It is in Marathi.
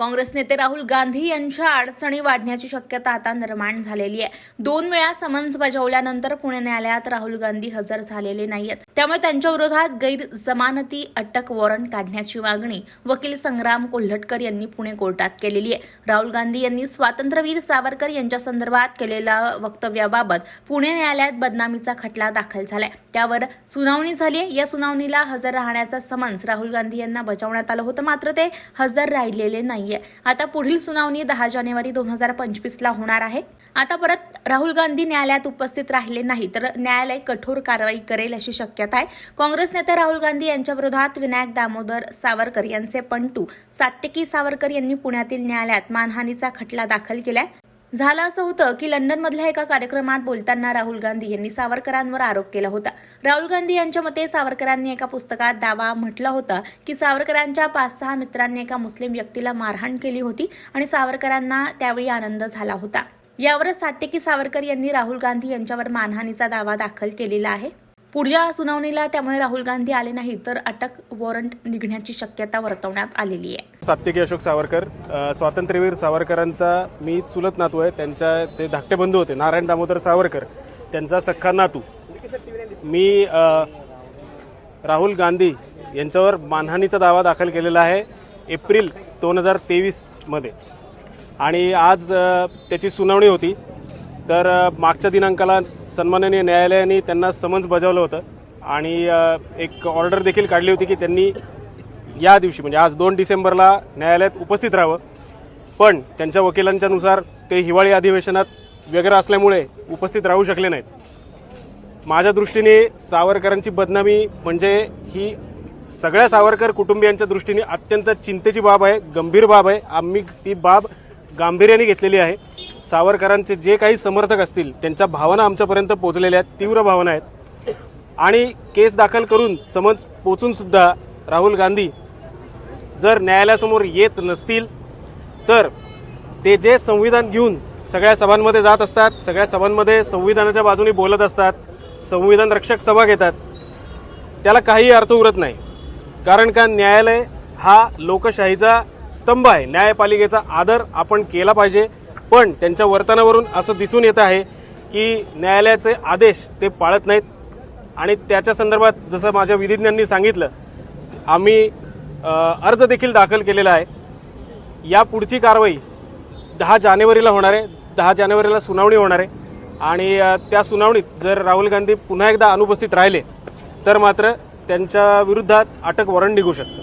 काँग्रेस नेते राहुल गांधी यांच्या अडचणी वाढण्याची शक्यता आता निर्माण झालेली आहे। 2 वेळा समन्स बजावल्यानंतर पुणे न्यायालयात राहुल गांधी हजर झालेले नाहीयेत, त्यामुळे त्यांच्या विरोधात गैरजमानती अटक वॉरंट काढण्याची मागणी वकील संग्राम कोल्हटकर यांनी पुणे कोर्टात केलेली आहे। राहुल गांधी यांनी स्वातंत्र्यवीर सावरकर यांच्या संदर्भात केलेल्या वक्तव्याबाबत पुणे न्यायालयात बदनामीचा खटला दाखल झालाय, त्यावर सुनावणी झाली आहे। या सुनावणीला हजर राहण्याचा समन्स राहुल गांधी यांना बजावण्यात आलं होतं, मात्र ते हजर राहिलेले नाहीये। आता पुढील सुनावणी 10 जानेवारी 2025 ला होणार आहे। आता परत राहुल गांधी न्यायालयात उपस्थित राहिले नाही तर न्यायालय कठोर कारवाई करेल अशी शक्यता आहे। काँग्रेस नेते राहुल गांधी यांच्या विरोधात विनायक दामोदर सावरकर यांचे पंटू सात्यकी सावरकर यांनी पुण्यातील न्यायालयात मानहानीचा खटला दाखल केलाय। झालं असं होतं की लंडनमधल्या एका कार्यक्रमात बोलताना राहुल गांधी यांनी सावरकरांवर आरोप केला होता। राहुल गांधी यांच्या मते सावरकरांनी एका पुस्तकात दावा म्हटला होता की सावरकरांच्या 5-6 मित्रांनी एका मुस्लिम व्यक्तीला मारहाण केली होती आणि सावरकरांना त्यावेळी आनंद झाला होता। यावरच सात्यकी सावरकर यांनी राहुल गांधी यांच्यावर मानहानीचा दावा दाखल केलेला आहे। पुढच्या सुनावणीला त्यामुळे राहुल गांधी आले नाही तर अटक वॉरंट निघण्याची शक्यता वर्तवण्यात आलेली आहे। सात्यकी अशोक सावरकर, स्वातंत्र्यवीर सावरकरांचा मी चुलत नातू आहे। त्यांच्या जे धाकटे बंधू होते नारायण दामोदर सावरकर, त्यांचा सख्खा नातू मी। राहुल गांधी यांच्यावर मानहानीचा दावा दाखल केलेला आहे एप्रिल 2023 मध्ये आणि आज त्याची सुनावणी होती। तर मागच्या दिनांकाला सन्माननीय न्यायालयाने त्यांना समन्स बजावलं होतं आणि एक ऑर्डर देखील काढली होती की त्यांनी या दिवशी म्हणजे आज 2 डिसेंबरला न्यायालयात उपस्थित राहावं, पण त्यांच्या वकिलांच्या नुसार ते हिवाळी अधिवेशनात व्यग्र असल्यामुळे उपस्थित राहू शकले नाहीत। माझ्या दृष्टीने सावरकरांची बदनामी म्हणजे ही सगळ्या सावरकर कुटुंबियांच्या दृष्टीने अत्यंत चिंतेची बाब आहे, गंभीर बाब आहे। आम्ही ती बाब गांभीर्याने घेतलेली आहे। सावरकरांचे जे काही समर्थक असतील त्यांच्या भावना आमच्यापर्यंत पोहोचलेल्या आहेत, तीव्र भावना आहेत आणि केस दाखल करून समन्स पोचून सुद्धा राहुल गांधी जर न्यायालयासमोर येत नसतील तर ते जे संविधान घेऊन सगळ्या सभांमध्ये जात असतात, सगळ्या सभांमध्ये संविधानाच्या बाजूने बोलत असतात, संविधान रक्षक सभा घेतात, त्याला काही अर्थ उरत नाही। कारण का न्यायालय हा लोकशाहीचा स्तंभ आहे, न्यायपालिकेचा आदर आपण केला पाहिजे। पण त्यांच्या वर्तनावरून असं दिसून येत आहे की न्यायालयाचे आदेश ते पाळत नाहीत आणि त्याच्या संदर्भात जसं माझ्या विधिज्ञांनी सांगितलं, आम्ही अर्ज देखील दाखल केलेला आहे। या पुढची कारवाई 10 जानेवारीला होणार आहे। 10 जानेवारीला सुनावणी होणार आहे आणि त्या सुनावणीत जर राहुल गांधी पुन्हा एकदा अनुपस्थित राहिले तर मात्र त्यांच्या विरुद्धात अटक वॉरंट निघू शकतं।